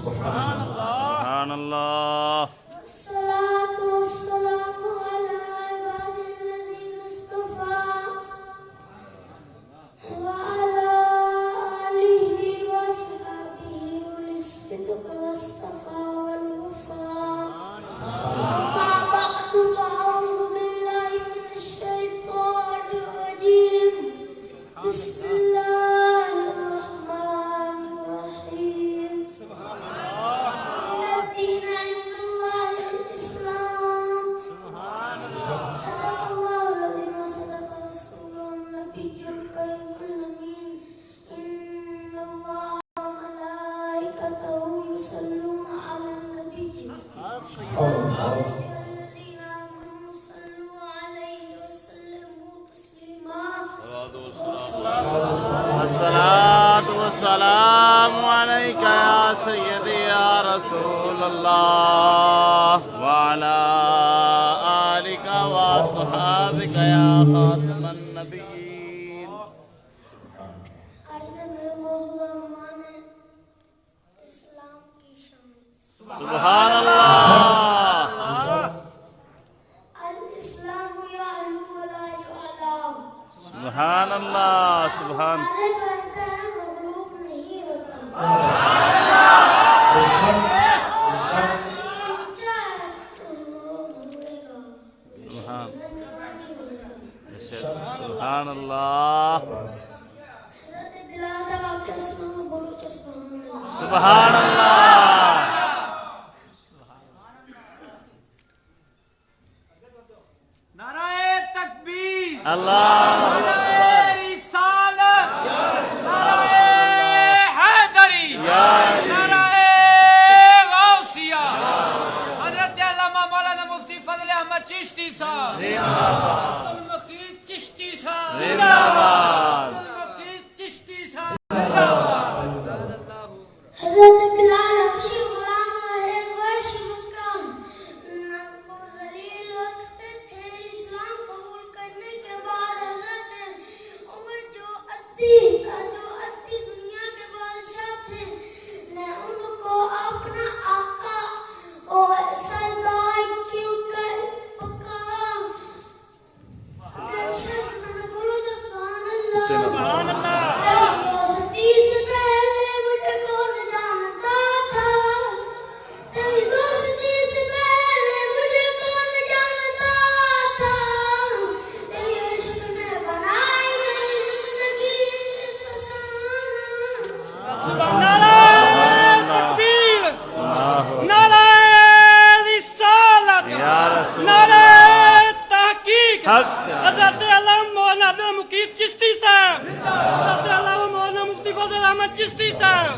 सुभान अल्लाह। अस्सलातु वस्सलामु अलैका या सय्यदी या रसूल अल्लाह व अला आलिका व अस्हाबिका या खातिमन नबिय्यीन। सुभान अल्लाह। सुभान अल्लाह। सुभान सुभान अल्लाह। सुभान अल्लाह। नाराए तकबीर, अल्लाह नाराए रिसालत, नाराए हैदरी, नाराए गौसिया। हजरत अल्लामा मौलाना मुफ्ती फजल अहमद चिश्ती साहब जिंदाबाद, अब्दुल मकीद चिश्ती साहब जिंदाबाद, अब्दुल मकीद चिश्ती साहब जिंदाबाद। हजरत बिलाल हबशी गुलाम है क़ुरैशी मक्का को जलील रखते थे। इस्लाम कबूल करने के बाद हजरत उमर जो अद्दी दुनिया के बादशाह थे ने उनको अपना आका और सरदार क्यों कर पुकारा। बोलो तो सुभान अल्लाह। सुभान अल्लाह। हज़रत अल्लामा मौलाना अब्दुल मकीद चिश्ती साहब, हज़रत अल्लामा मौलाना मुफ्ती फजल अहमद चिश्ती साहब।